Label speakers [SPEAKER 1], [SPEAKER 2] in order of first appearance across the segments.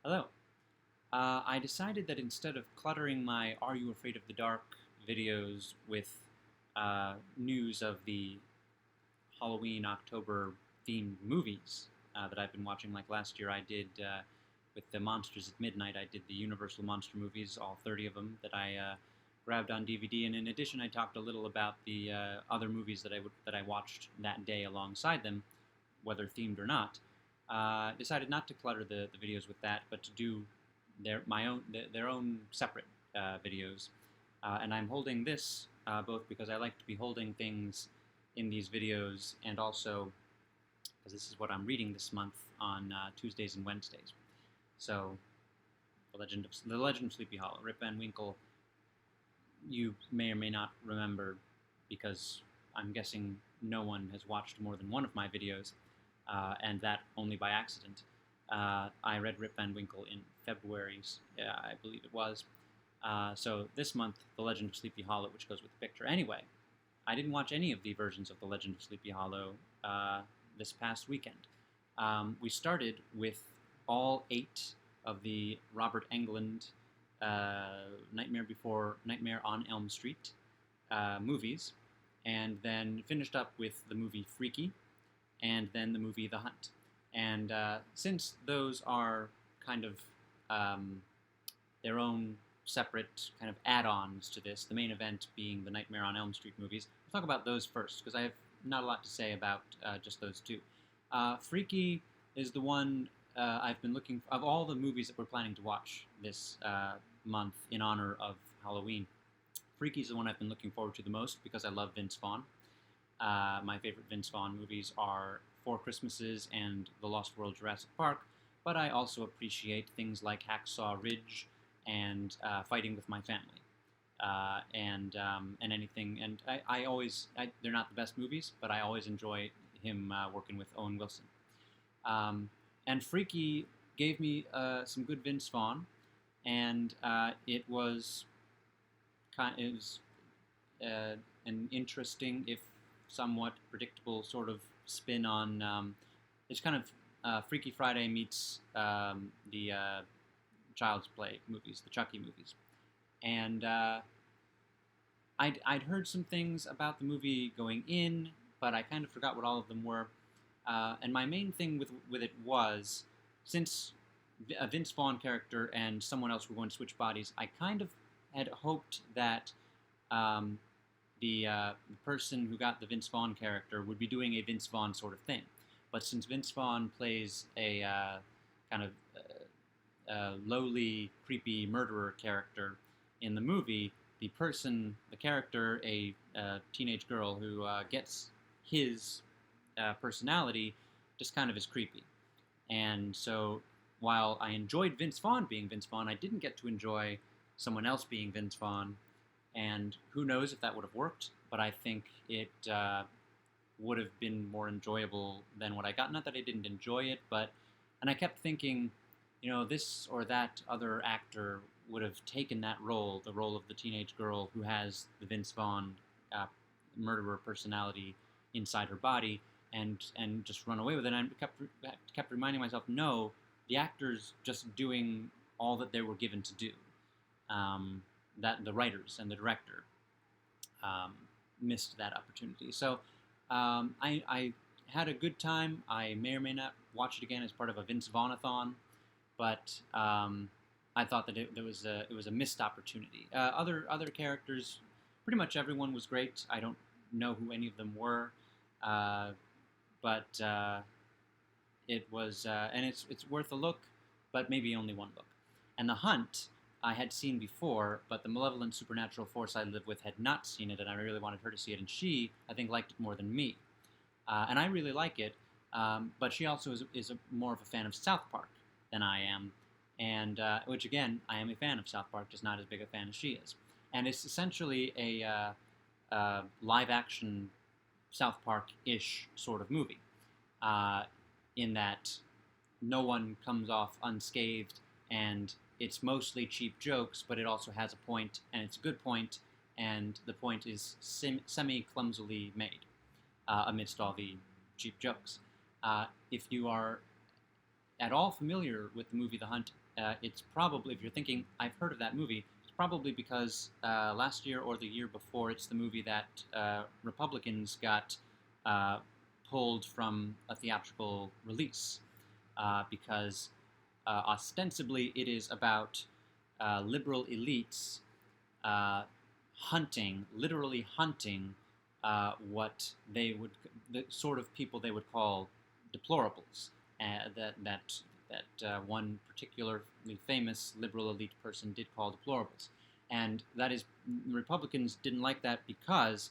[SPEAKER 1] Hello. I decided that instead of cluttering my Are You Afraid of the Dark videos with news of the Halloween October themed movies that I've been watching, like last year I did with the Monsters at Midnight, I did the Universal Monster movies, all 30 of them that I grabbed on DVD, and in addition I talked a little about the other movies that I watched that day alongside them, whether themed or not. Decided not to clutter the videos with that, but to do their own separate videos. And I'm holding this both because I like to be holding things in these videos, and also because this is what I'm reading this month on Tuesdays and Wednesdays. So, the Legend of Sleepy Hollow, Rip Van Winkle. You may or may not remember, because I'm guessing no one has watched more than one of my videos, and that only by accident. I read Rip Van Winkle in February, I believe it was. So this month, The Legend of Sleepy Hollow, which goes with the picture. Anyway, I didn't watch any of the versions of The Legend of Sleepy Hollow this past weekend. We started with all 8 of the Robert Englund Nightmare on Elm Street movies, and then finished up with the movie Freaky, and then the movie The Hunt. And since those are kind of their own separate kind of add-ons to this, the main event being the Nightmare on Elm Street movies, we'll talk about those first, because I have not a lot to say about just those two. Freaky is the one I've been looking for, of all the movies that we're planning to watch this month in honor of Halloween. Freaky is the one I've been looking forward to the most because I love Vince Vaughn. My favorite Vince Vaughn movies are Four Christmases and The Lost World Jurassic Park, but I also appreciate things like Hacksaw Ridge and Fighting with My Family, and anything. And they're not the best movies, but I always enjoy him working with Owen Wilson. And Freaky gave me some good Vince Vaughn, and it was an interesting, if somewhat predictable, sort of spin on. It's kind of Freaky Friday meets the Child's Play movies, the Chucky movies, and I'd heard some things about the movie going in, but I kind of forgot what all of them were. And my main thing with it was, since a Vince Vaughn character and someone else were going to switch bodies, I kind of had hoped that the person who got the Vince Vaughn character would be doing a Vince Vaughn sort of thing. But since Vince Vaughn plays a kind of lowly, creepy murderer character in the movie, the character, a teenage girl who gets his personality, just kind of is creepy. And so while I enjoyed Vince Vaughn being Vince Vaughn, I didn't get to enjoy someone else being Vince Vaughn. And who knows if that would have worked, but I think it would have been more enjoyable than what I got. Not that I didn't enjoy it, and I kept thinking, this or that other actor would have taken that role, the role of the teenage girl who has the Vince Vaughn murderer personality inside her body, and just run away with it. And I kept reminding myself, no, the actor's just doing all that they were given to do. That the writers and the director missed that opportunity. So I had a good time. I may or may not watch it again as part of a Vince Vaughn-a-thon, but I thought that it was a missed opportunity. Other characters, pretty much everyone was great. I don't know who any of them were, but it was, and it's worth a look, but maybe only one look. And The Hunt I had seen before, but the malevolent supernatural force I live with had not seen it, and I really wanted her to see it, and she, I think, liked it more than me. And I really like it, but she also is more of a fan of South Park than I am, and which, again, I am a fan of South Park, just not as big a fan as she is. And it's essentially a live-action South Park-ish sort of movie, in that no one comes off unscathed, and it's mostly cheap jokes, but it also has a point, and it's a good point, and the point is semi-clumsily made. amidst all the cheap jokes. If you are at all familiar with the movie The Hunt, it's probably, if you're thinking, I've heard of that movie, it's probably because last year or the year before, it's the movie that Republicans got uh, pulled from a theatrical release because ostensibly it is about liberal elites hunting, literally hunting, what they would, the sort of people they would call deplorables. That one particularly famous liberal elite person did call deplorables, and that is, Republicans didn't like that because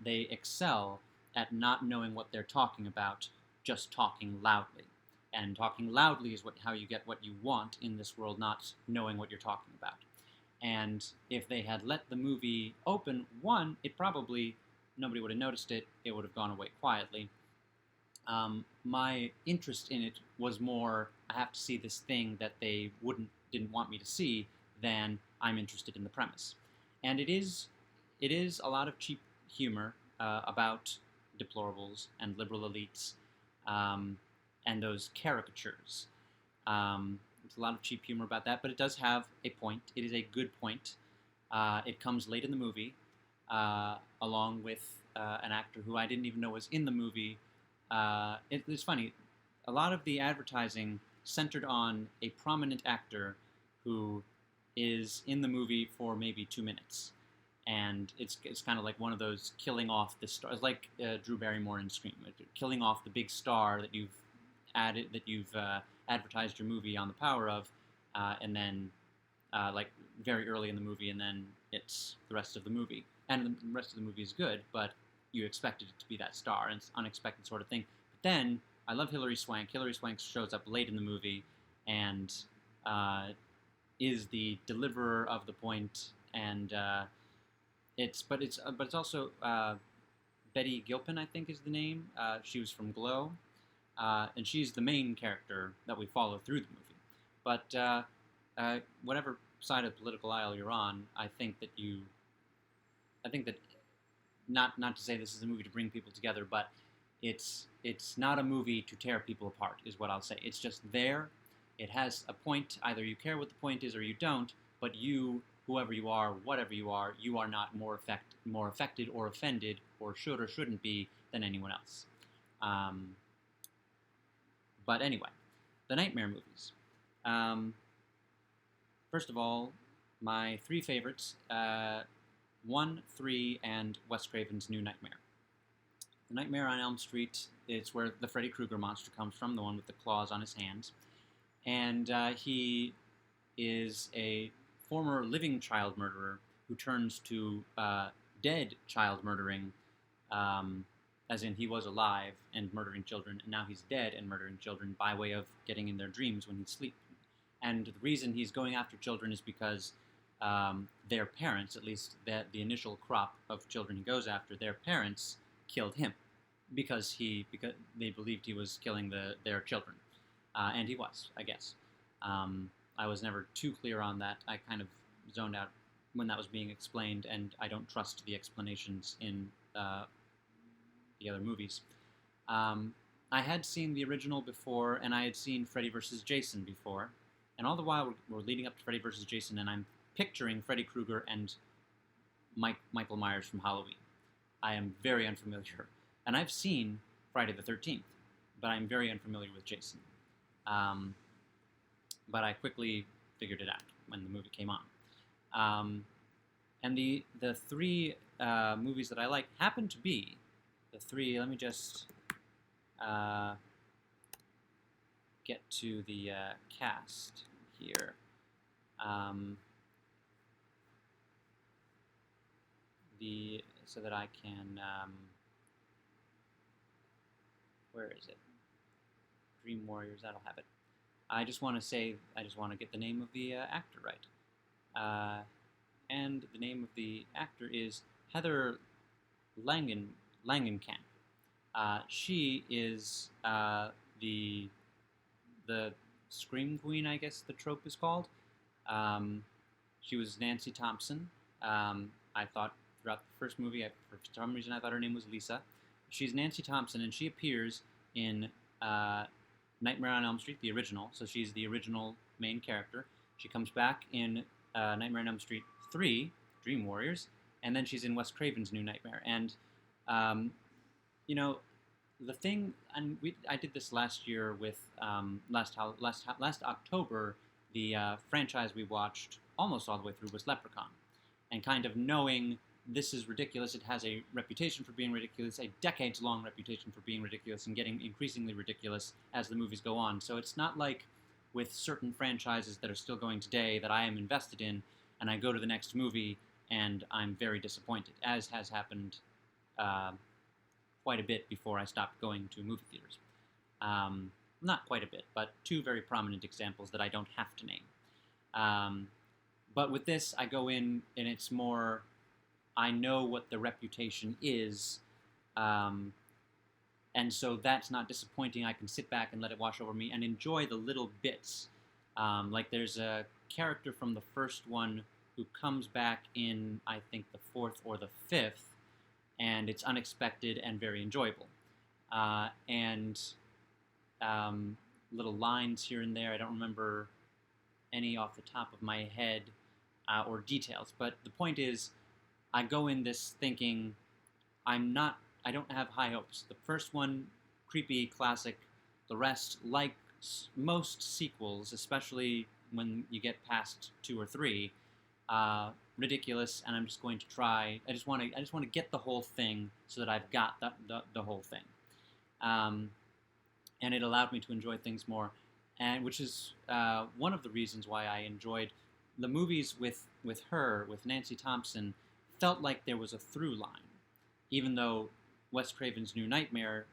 [SPEAKER 1] they excel at not knowing what they're talking about, just talking loudly. And talking loudly is how you get what you want in this world, not knowing what you're talking about. And if they had let the movie open, one, it probably, nobody would have noticed it. It would have gone away quietly. My interest in it was more, I have to see this thing that they didn't want me to see, than I'm interested in the premise. And it is a lot of cheap humor about deplorables and liberal elites, and those caricatures. It's a lot of cheap humor about that, but it does have a point. It is a good point. It comes late in the movie, along with an actor who I didn't even know was in the movie. It's funny. A lot of the advertising centered on a prominent actor who is in the movie for maybe 2 minutes. And it's kind of like one of those killing off the stars, like Drew Barrymore in Scream, killing off the big star that you've advertised your movie on the power of, and then like very early in the movie, and then it's the rest of the movie, and the rest of the movie is good, but you expected it to be that star, and it's an unexpected sort of thing. But then I love Hilary Swank. Hilary Swank shows up late in the movie and is the deliverer of the point, and it's also Betty Gilpin, I think, is the name. She was from Glow. And she's the main character that we follow through the movie. But whatever side of the political aisle you're on, I think that not to say this is a movie to bring people together, but it's not a movie to tear people apart, is what I'll say. It's just there. It has a point. Either you care what the point is or you don't. But you, whoever you are, whatever you are not more affected or offended, or should or shouldn't be, than anyone else. But anyway, the Nightmare movies. First of all, my 3 favorites, 1, 3, and Wes Craven's New Nightmare. The Nightmare on Elm Street is where the Freddy Krueger monster comes from, the one with the claws on his hands. And he is a former living child murderer who turns to dead child murdering, as in he was alive and murdering children, and now he's dead and murdering children by way of getting in their dreams when he's asleep. And the reason he's going after children is because their parents, at least the initial crop of children he goes after, their parents killed him because they believed he was killing their children. And he was, I guess. I was never too clear on that. I kind of zoned out when that was being explained, and I don't trust the explanations in the other movies. I had seen the original before, and I had seen Freddy vs. Jason before, and all the while we're leading up to Freddy vs. Jason, and I'm picturing Freddy Krueger and Michael Myers from Halloween. I am very unfamiliar, and I've seen Friday the 13th, but I'm very unfamiliar with Jason. But I quickly figured it out when the movie came on. And the 3 movies that I like happen to be the 3. Let me just get to the cast here. So that I can. Where is it? Dream Warriors. That'll have it. I just want to get the name of the actor right. And the name of the actor is Heather Langenkamp. She is the Scream Queen, I guess the trope is called. She was Nancy Thompson. I thought throughout the first movie, for some reason I thought her name was Lisa. She's Nancy Thompson, and she appears in Nightmare on Elm Street, the original. So she's the original main character. She comes back in Nightmare on Elm Street 3, Dream Warriors, and then she's in Wes Craven's New Nightmare. And um, you know, the thing, and I did this last year with last October. The franchise we watched almost all the way through was Leprechaun, and kind of knowing this is ridiculous. It has a reputation for being ridiculous, a decades-long reputation for being ridiculous, and getting increasingly ridiculous as the movies go on. So it's not like with certain franchises that are still going today that I am invested in, and I go to the next movie and I'm very disappointed, as has happened uh, quite a bit before I stopped going to movie theaters. Not quite a bit, but two very prominent examples that I don't have to name. Um, but with this, I go in and it's more, I know what the reputation is, um, and so that's not disappointing. I can sit back and let it wash over me and enjoy the little bits. Like there's a character from the first one who comes back in, I think, the fourth or the fifth, and it's unexpected and very enjoyable. And little lines here and there. I don't remember any off the top of my head or details, but the point is, I go in this thinking I don't have high hopes. The first one, creepy, classic. The rest, like most sequels, especially when you get past 2 or 3, ridiculous. And I'm just going to try. I just want to get the whole thing so that I've got the whole thing. And it allowed me to enjoy things more, and which is one of the reasons why I enjoyed the movies with her, with Nancy Thompson. Felt like there was a through line, even though Wes Craven's New Nightmare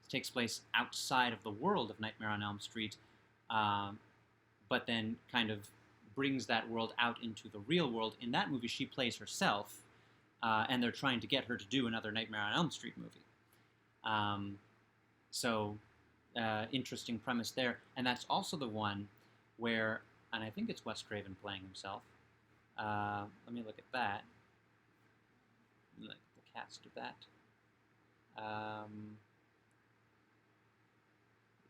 [SPEAKER 1] takes place outside of the world of Nightmare on Elm Street, but then kind of brings that world out into the real world. In that movie, she plays herself, and they're trying to get her to do another Nightmare on Elm Street movie. So, interesting premise there. And that's also the one where, and I think it's Wes Craven playing himself. Let me look at that. Look at the cast of that.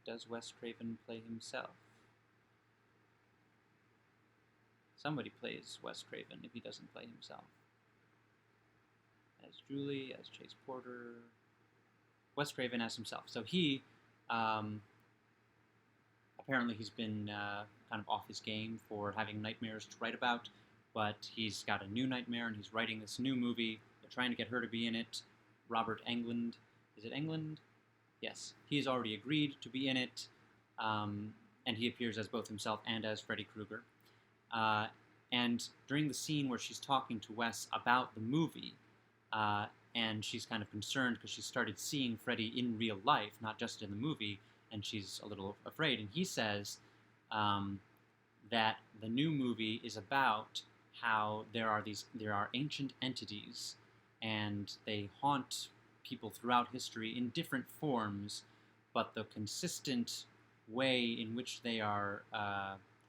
[SPEAKER 1] Does Wes Craven play himself? Somebody plays Wes Craven if he doesn't play himself. As Julie, as Chase Porter. Wes Craven as himself. So he, apparently he's been kind of off his game for having nightmares to write about, but he's got a new nightmare and he's writing this new movie. They're trying to get her to be in it. Robert Englund. Is it Englund? Yes. He's already agreed to be in it, and he appears as both himself and as Freddy Krueger. And during the scene where she's talking to Wes about the movie, and she's kind of concerned because she started seeing Freddy in real life, not just in the movie, and she's a little afraid. And he says that the new movie is about how there are ancient entities, and they haunt people throughout history in different forms, but the consistent way in which they are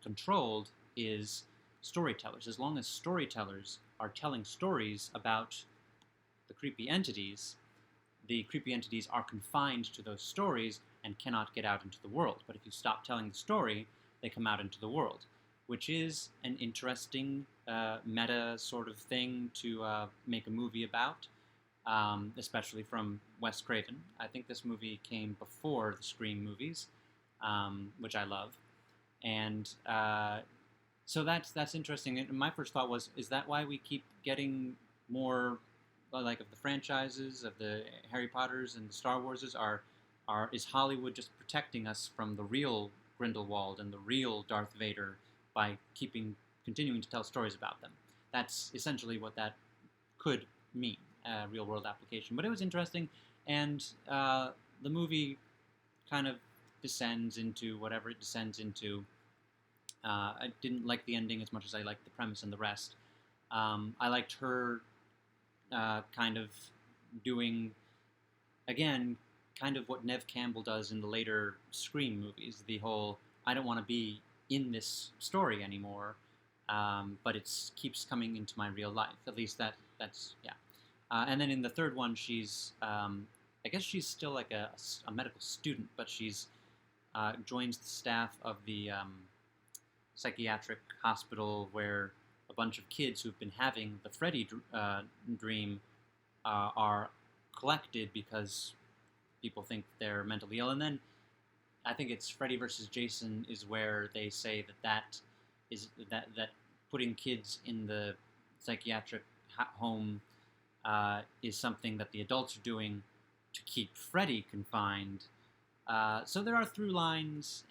[SPEAKER 1] controlled is storytellers. As long as storytellers are telling stories about the creepy entities are confined to those stories and cannot get out into the world. But if you stop telling the story, they come out into the world, which is an interesting meta sort of thing to make a movie about, especially from Wes Craven. I think this movie came before the Scream movies, which I love. And so that's interesting. And my first thought was, is that why we keep getting more, like, of the franchises, of the Harry Potters and the Star Warses, is Hollywood just protecting us from the real Grindelwald and the real Darth Vader by continuing to tell stories about them? That's essentially what that could mean, real-world application. But it was interesting, and the movie kind of descends into whatever it descends into. I didn't like the ending as much as I liked the premise and the rest. I liked her kind of doing, again, kind of what Neve Campbell does in the later Scream movies. The whole, I don't want to be in this story anymore, but it keeps coming into my real life. At least that's, yeah. And then in the third one, she's, I guess she's still like a medical student, but she's joins the staff of the psychiatric hospital where a bunch of kids who've been having the Freddy dream are collected because people think they're mentally ill. And then I think it's Freddy versus Jason is where they say that putting kids in the psychiatric home is something that the adults are doing to keep Freddy confined. So there are through lines,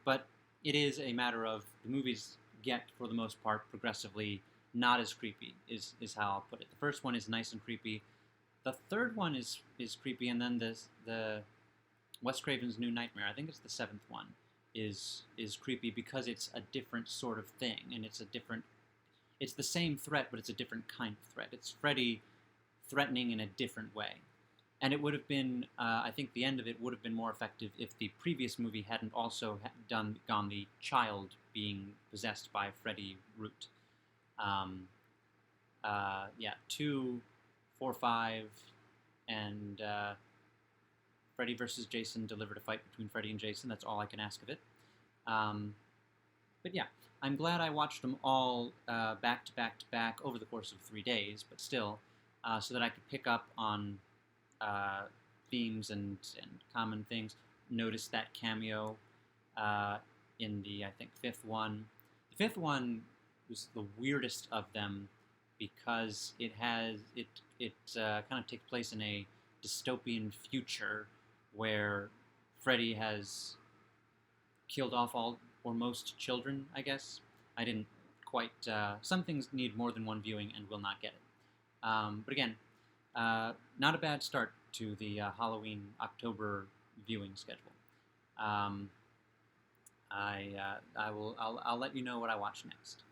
[SPEAKER 1] but it is a matter of the movies get, for the most part, progressively not as creepy, is how I'll put it. The first one is nice and creepy. The third one is creepy, and then the Wes Craven's New Nightmare, I think it's the seventh one, is creepy because it's a different sort of thing, and it's the same threat, but it's a different kind of threat. It's Freddy threatening in a different way. And it would have been, I think the end of it would have been more effective if the previous movie hadn't also gone the child being possessed by Freddy route. Yeah, 2, 4, 5, and Freddy versus Jason delivered a fight between Freddy and Jason. That's all I can ask of it. But yeah, I'm glad I watched them all back to back to back over the course of 3 days, but still, so that I could pick up on themes and common things. Notice that cameo in the, I think, fifth one. The fifth one was the weirdest of them because it kind of takes place in a dystopian future where Freddy has killed off all or most children, I guess. I didn't quite... some things need more than one viewing and will not get it. But again, not a bad start to the Halloween October viewing schedule. I'll let you know what I watch next.